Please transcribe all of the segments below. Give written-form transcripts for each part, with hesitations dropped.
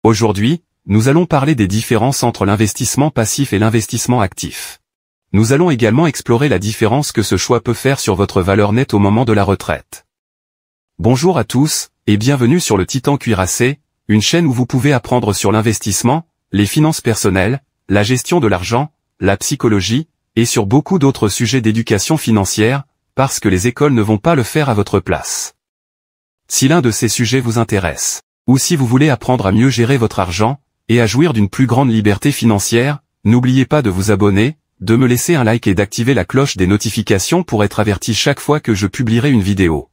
Aujourd'hui, nous allons parler des différences entre l'investissement passif et l'investissement actif. Nous allons également explorer la différence que ce choix peut faire sur votre valeur nette au moment de la retraite. Bonjour à tous, et bienvenue sur le Titan Cuirassé, une chaîne où vous pouvez apprendre sur l'investissement, les finances personnelles, la gestion de l'argent, la psychologie, et sur beaucoup d'autres sujets d'éducation financière, parce que les écoles ne vont pas le faire à votre place. Si l'un de ces sujets vous intéresse, ou si vous voulez apprendre à mieux gérer votre argent, et à jouir d'une plus grande liberté financière, n'oubliez pas de vous abonner, de me laisser un like et d'activer la cloche des notifications pour être averti chaque fois que je publierai une vidéo.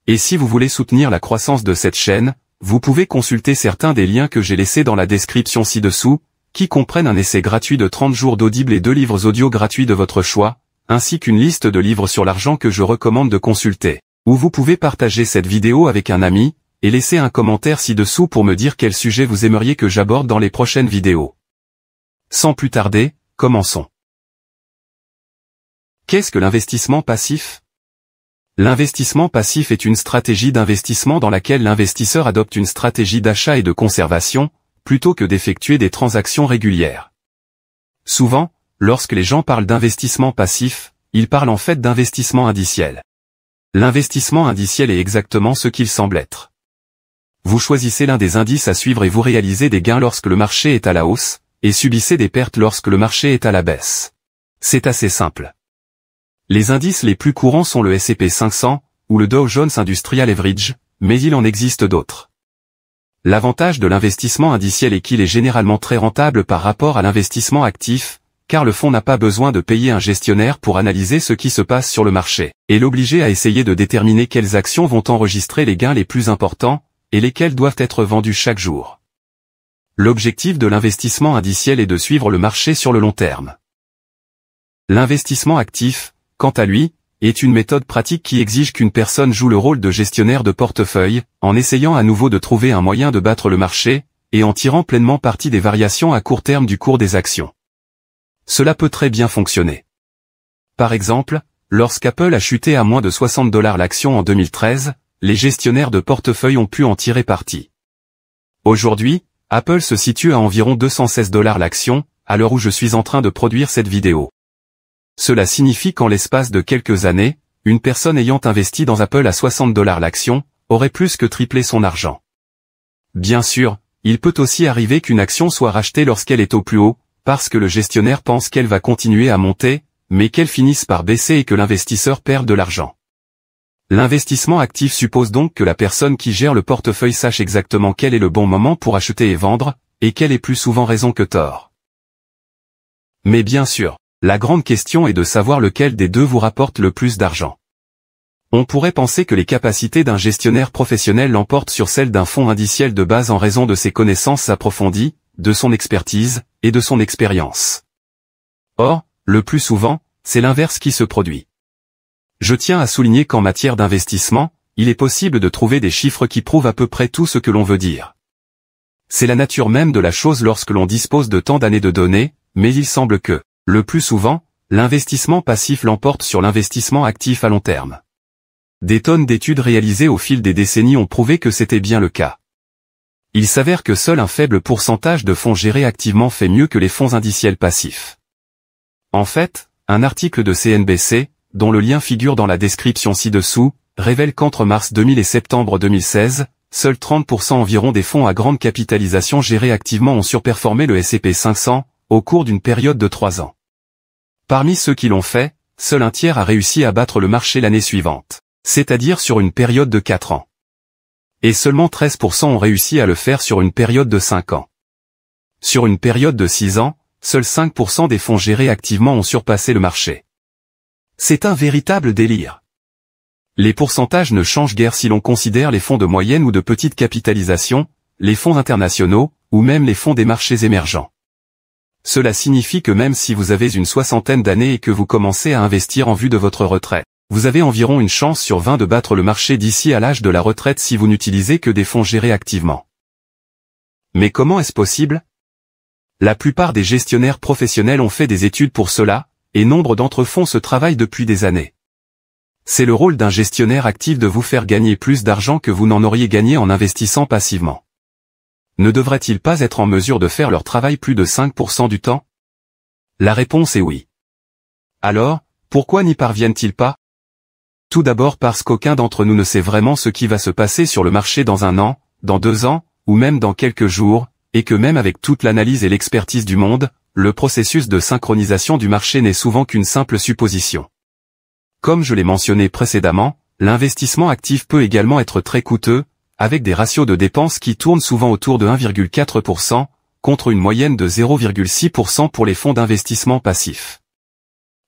Et si vous voulez soutenir la croissance de cette chaîne, vous pouvez consulter certains des liens que j'ai laissés dans la description ci-dessous, qui comprennent un essai gratuit de 30 jours d'Audible et 2 livres audio gratuits de votre choix, ainsi qu'une liste de livres sur l'argent que je recommande de consulter, ou vous pouvez partager cette vidéo avec un ami, et laisser un commentaire ci-dessous pour me dire quel sujet vous aimeriez que j'aborde dans les prochaines vidéos. Sans plus tarder, commençons. Qu'est-ce que l'investissement passif ? L'investissement passif est une stratégie d'investissement dans laquelle l'investisseur adopte une stratégie d'achat et de conservation, plutôt que d'effectuer des transactions régulières. Souvent, lorsque les gens parlent d'investissement passif, ils parlent en fait d'investissement indiciel. L'investissement indiciel est exactement ce qu'il semble être. Vous choisissez l'un des indices à suivre et vous réalisez des gains lorsque le marché est à la hausse, et subissez des pertes lorsque le marché est à la baisse. C'est assez simple. Les indices les plus courants sont le S&P 500, ou le Dow Jones Industrial Average, mais il en existe d'autres. L'avantage de l'investissement indiciel est qu'il est généralement très rentable par rapport à l'investissement actif, car le fonds n'a pas besoin de payer un gestionnaire pour analyser ce qui se passe sur le marché, et l'obliger à essayer de déterminer quelles actions vont enregistrer les gains les plus importants, et lesquelles doivent être vendues chaque jour. L'objectif de l'investissement indiciel est de suivre le marché sur le long terme. L'investissement actif, quant à lui, est une méthode pratique qui exige qu'une personne joue le rôle de gestionnaire de portefeuille, en essayant à nouveau de trouver un moyen de battre le marché, et en tirant pleinement parti des variations à court terme du cours des actions. Cela peut très bien fonctionner. Par exemple, lorsqu'Apple a chuté à moins de $60 l'action en 2013, les gestionnaires de portefeuille ont pu en tirer parti. Aujourd'hui, Apple se situe à environ $216 l'action, à l'heure où je suis en train de produire cette vidéo. Cela signifie qu'en l'espace de quelques années, une personne ayant investi dans Apple à $60 l'action, aurait plus que triplé son argent. Bien sûr, il peut aussi arriver qu'une action soit rachetée lorsqu'elle est au plus haut, parce que le gestionnaire pense qu'elle va continuer à monter, mais qu'elle finisse par baisser et que l'investisseur perde de l'argent. L'investissement actif suppose donc que la personne qui gère le portefeuille sache exactement quel est le bon moment pour acheter et vendre, et qu'elle ait plus souvent raison que tort. Mais bien sûr, la grande question est de savoir lequel des deux vous rapporte le plus d'argent. On pourrait penser que les capacités d'un gestionnaire professionnel l'emportent sur celles d'un fonds indiciel de base en raison de ses connaissances approfondies, de son expertise, et de son expérience. Or, le plus souvent, c'est l'inverse qui se produit. Je tiens à souligner qu'en matière d'investissement, il est possible de trouver des chiffres qui prouvent à peu près tout ce que l'on veut dire. C'est la nature même de la chose lorsque l'on dispose de tant d'années de données, mais il semble que, le plus souvent, l'investissement passif l'emporte sur l'investissement actif à long terme. Des tonnes d'études réalisées au fil des décennies ont prouvé que c'était bien le cas. Il s'avère que seul un faible pourcentage de fonds gérés activement fait mieux que les fonds indiciels passifs. En fait, un article de CNBC, dont le lien figure dans la description ci-dessous, révèle qu'entre mars 2000 et septembre 2016, seuls 30% environ des fonds à grande capitalisation gérés activement ont surperformé le S&P 500, au cours d'une période de 3 ans. Parmi ceux qui l'ont fait, seul un tiers a réussi à battre le marché l'année suivante, c'est-à-dire sur une période de 4 ans. Et seulement 13% ont réussi à le faire sur une période de 5 ans. Sur une période de 6 ans, seuls 5% des fonds gérés activement ont surpassé le marché. C'est un véritable délire. Les pourcentages ne changent guère si l'on considère les fonds de moyenne ou de petite capitalisation, les fonds internationaux, ou même les fonds des marchés émergents. Cela signifie que même si vous avez une 60aine d'années et que vous commencez à investir en vue de votre retraite, vous avez environ une chance sur 20 de battre le marché d'ici à l'âge de la retraite si vous n'utilisez que des fonds gérés activement. Mais comment est-ce possible ? La plupart des gestionnaires professionnels ont fait des études pour cela, et nombre d'entre eux font ce travail depuis des années. C'est le rôle d'un gestionnaire actif de vous faire gagner plus d'argent que vous n'en auriez gagné en investissant passivement. ne devraient-ils pas être en mesure de faire leur travail plus de 5% du temps? La réponse est oui. Alors, pourquoi n'y parviennent-ils pas? Tout d'abord parce qu'aucun d'entre nous ne sait vraiment ce qui va se passer sur le marché dans 1 an, dans 2 ans, ou même dans quelques jours, et que même avec toute l'analyse et l'expertise du monde, le processus de synchronisation du marché n'est souvent qu'une simple supposition. Comme je l'ai mentionné précédemment, l'investissement actif peut également être très coûteux, avec des ratios de dépenses qui tournent souvent autour de 1,4%, contre une moyenne de 0,6% pour les fonds d'investissement passifs.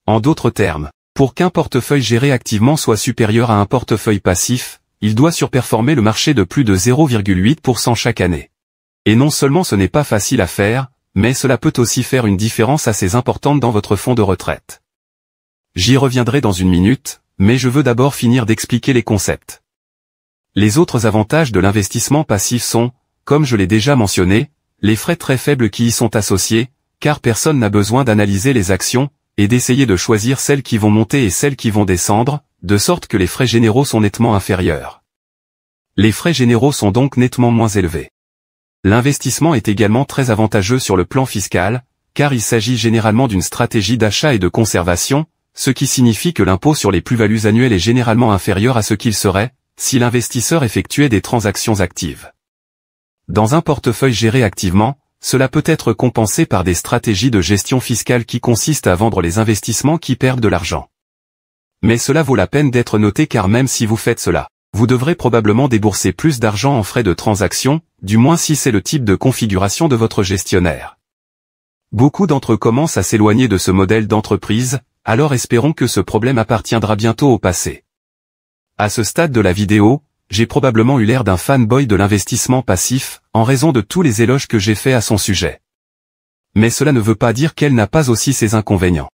En d'autres termes, pour qu'un portefeuille géré activement soit supérieur à un portefeuille passif, il doit surperformer le marché de plus de 0,8% chaque année. Et non seulement ce n'est pas facile à faire, mais cela peut aussi faire une différence assez importante dans votre fonds de retraite. J'y reviendrai dans une minute, mais je veux d'abord finir d'expliquer les concepts. Les autres avantages de l'investissement passif sont, comme je l'ai déjà mentionné, les frais très faibles qui y sont associés, car personne n'a besoin d'analyser les actions, et d'essayer de choisir celles qui vont monter et celles qui vont descendre, de sorte que les frais généraux sont nettement inférieurs. Les frais généraux sont donc nettement moins élevés. L'investissement est également très avantageux sur le plan fiscal, car il s'agit généralement d'une stratégie d'achat et de conservation, ce qui signifie que l'impôt sur les plus-values annuelles est généralement inférieur à ce qu'il serait, si l'investisseur effectuait des transactions actives. Dans un portefeuille géré activement, cela peut être compensé par des stratégies de gestion fiscale qui consistent à vendre les investissements qui perdent de l'argent. Mais cela vaut la peine d'être noté car même si vous faites cela, vous devrez probablement débourser plus d'argent en frais de transaction, du moins si c'est le type de configuration de votre gestionnaire. Beaucoup d'entre eux commencent à s'éloigner de ce modèle d'entreprise, alors espérons que ce problème appartiendra bientôt au passé. À ce stade de la vidéo, j'ai probablement eu l'air d'un fanboy de l'investissement passif, en raison de tous les éloges que j'ai faits à son sujet. Mais cela ne veut pas dire qu'elle n'a pas aussi ses inconvénients.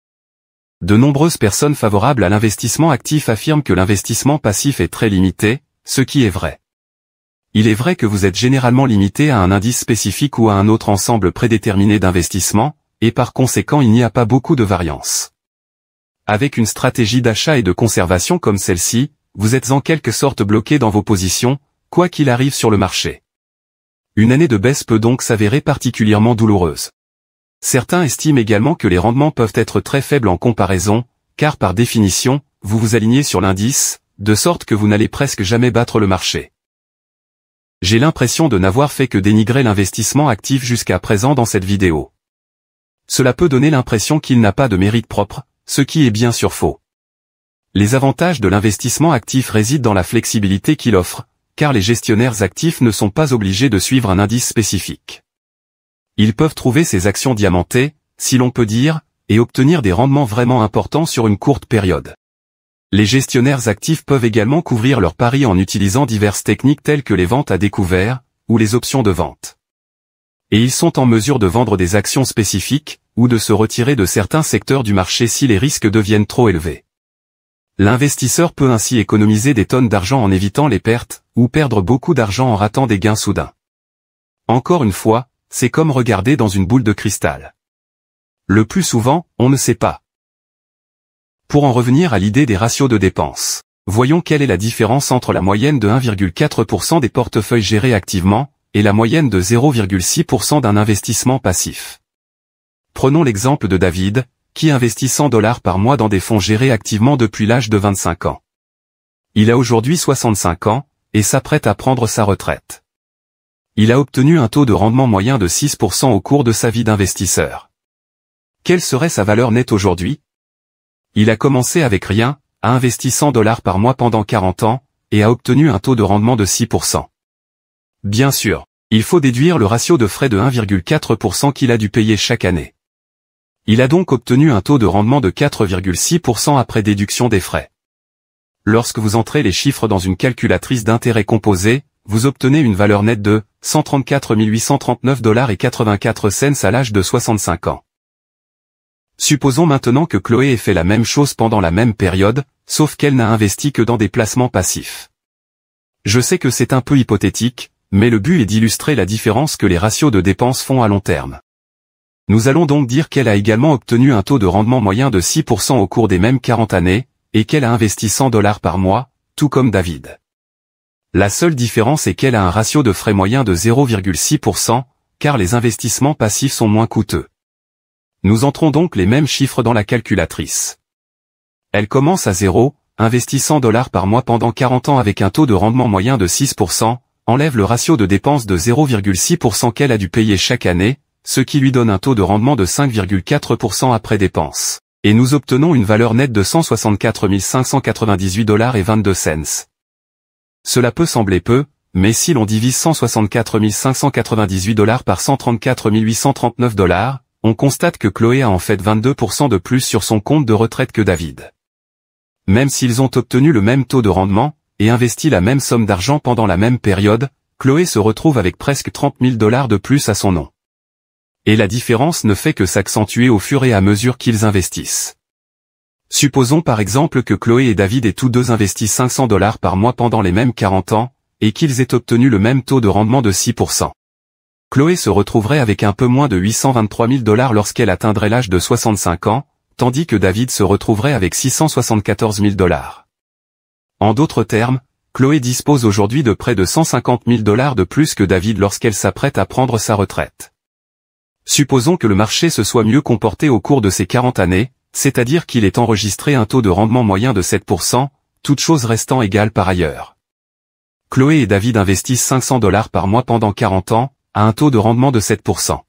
De nombreuses personnes favorables à l'investissement actif affirment que l'investissement passif est très limité, ce qui est vrai. Il est vrai que vous êtes généralement limité à un indice spécifique ou à un autre ensemble prédéterminé d'investissements, et par conséquent il n'y a pas beaucoup de variance. Avec une stratégie d'achat et de conservation comme celle-ci, vous êtes en quelque sorte bloqué dans vos positions, quoi qu'il arrive sur le marché. Une année de baisse peut donc s'avérer particulièrement douloureuse. Certains estiment également que les rendements peuvent être très faibles en comparaison, car par définition, vous vous alignez sur l'indice, de sorte que vous n'allez presque jamais battre le marché. J'ai l'impression de n'avoir fait que dénigrer l'investissement actif jusqu'à présent dans cette vidéo. Cela peut donner l'impression qu'il n'a pas de mérite propre, ce qui est bien sûr faux. Les avantages de l'investissement actif résident dans la flexibilité qu'il offre, car les gestionnaires actifs ne sont pas obligés de suivre un indice spécifique. Ils peuvent trouver ces actions diamantées, si l'on peut dire, et obtenir des rendements vraiment importants sur une courte période. Les gestionnaires actifs peuvent également couvrir leurs paris en utilisant diverses techniques telles que les ventes à découvert, ou les options de vente. Et ils sont en mesure de vendre des actions spécifiques, ou de se retirer de certains secteurs du marché si les risques deviennent trop élevés. L'investisseur peut ainsi économiser des tonnes d'argent en évitant les pertes, ou perdre beaucoup d'argent en ratant des gains soudains. Encore une fois, c'est comme regarder dans une boule de cristal. Le plus souvent, on ne sait pas. Pour en revenir à l'idée des ratios de dépenses, voyons quelle est la différence entre la moyenne de 1,4% des portefeuilles gérés activement, et la moyenne de 0,6% d'un investissement passif. Prenons l'exemple de David, qui investit $100 par mois dans des fonds gérés activement depuis l'âge de 25 ans. Il a aujourd'hui 65 ans, et s'apprête à prendre sa retraite. Il a obtenu un taux de rendement moyen de 6% au cours de sa vie d'investisseur. Quelle serait sa valeur nette aujourd'hui? Il a commencé avec rien, a investi $100 par mois pendant 40 ans, et a obtenu un taux de rendement de 6%. Bien sûr, il faut déduire le ratio de frais de 1,4% qu'il a dû payer chaque année. Il a donc obtenu un taux de rendement de 4,6% après déduction des frais. Lorsque vous entrez les chiffres dans une calculatrice d'intérêt composé, vous obtenez une valeur nette de $134 839,84 à l'âge de 65 ans. Supposons maintenant que Chloé ait fait la même chose pendant la même période, sauf qu'elle n'a investi que dans des placements passifs. Je sais que c'est un peu hypothétique, mais le but est d'illustrer la différence que les ratios de dépenses font à long terme. Nous allons donc dire qu'elle a également obtenu un taux de rendement moyen de 6% au cours des mêmes 40 années, et qu'elle a investi $100 par mois, tout comme David. La seule différence est qu'elle a un ratio de frais moyen de 0,6%, car les investissements passifs sont moins coûteux. Nous entrons donc les mêmes chiffres dans la calculatrice. Elle commence à 0, investit $100 par mois pendant 40 ans avec un taux de rendement moyen de 6%, enlève le ratio de dépenses de 0,6% qu'elle a dû payer chaque année, ce qui lui donne un taux de rendement de 5,4% après dépenses. Et nous obtenons une valeur nette de $164 598,22. Cela peut sembler peu, mais si l'on divise $164 598 par $134 839, on constate que Chloé a en fait 22% de plus sur son compte de retraite que David. Même s'ils ont obtenu le même taux de rendement, et investi la même somme d'argent pendant la même période, Chloé se retrouve avec presque $30 000 de plus à son nom. Et la différence ne fait que s'accentuer au fur et à mesure qu'ils investissent. Supposons par exemple que Chloé et David aient tous deux investi $500 par mois pendant les mêmes 40 ans, et qu'ils aient obtenu le même taux de rendement de 6%. Chloé se retrouverait avec un peu moins de $823 000 lorsqu'elle atteindrait l'âge de 65 ans, tandis que David se retrouverait avec $674 000. En d'autres termes, Chloé dispose aujourd'hui de près de $150 000 de plus que David lorsqu'elle s'apprête à prendre sa retraite. Supposons que le marché se soit mieux comporté au cours de ces 40 années, c'est-à-dire qu'il ait enregistré un taux de rendement moyen de 7%, toutes choses restant égales par ailleurs. Chloé et David investissent $500 par mois pendant 40 ans, à un taux de rendement de 7%.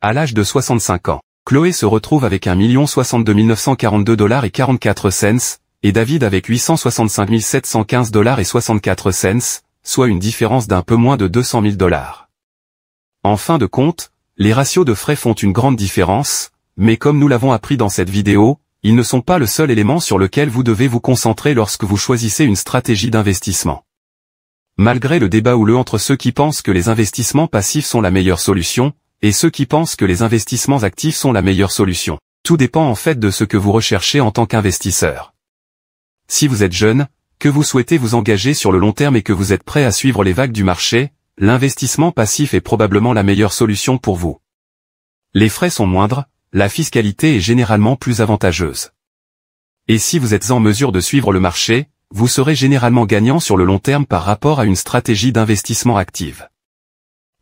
À l'âge de 65 ans, Chloé se retrouve avec $1 062 942,44 et David avec $865 715,64, soit une différence d'un peu moins de $200 000. En fin de compte, les ratios de frais font une grande différence, mais comme nous l'avons appris dans cette vidéo, ils ne sont pas le seul élément sur lequel vous devez vous concentrer lorsque vous choisissez une stratégie d'investissement. Malgré le débat houleux entre ceux qui pensent que les investissements passifs sont la meilleure solution, et ceux qui pensent que les investissements actifs sont la meilleure solution, tout dépend en fait de ce que vous recherchez en tant qu'investisseur. Si vous êtes jeune, que vous souhaitez vous engager sur le long terme et que vous êtes prêt à suivre les vagues du marché, l'investissement passif est probablement la meilleure solution pour vous. Les frais sont moindres, la fiscalité est généralement plus avantageuse. Et si vous êtes en mesure de suivre le marché, vous serez généralement gagnant sur le long terme par rapport à une stratégie d'investissement active.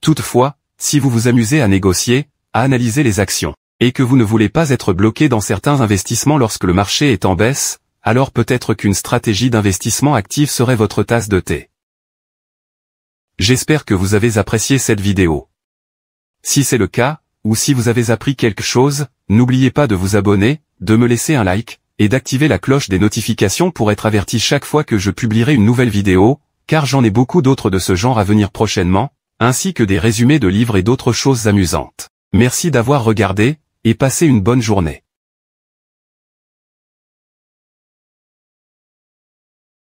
Toutefois, si vous vous amusez à négocier, à analyser les actions, et que vous ne voulez pas être bloqué dans certains investissements lorsque le marché est en baisse, alors peut-être qu'une stratégie d'investissement active serait votre tasse de thé. J'espère que vous avez apprécié cette vidéo. Si c'est le cas, ou si vous avez appris quelque chose, n'oubliez pas de vous abonner, de me laisser un like, et d'activer la cloche des notifications pour être averti chaque fois que je publierai une nouvelle vidéo, car j'en ai beaucoup d'autres de ce genre à venir prochainement, ainsi que des résumés de livres et d'autres choses amusantes. Merci d'avoir regardé, et passez une bonne journée.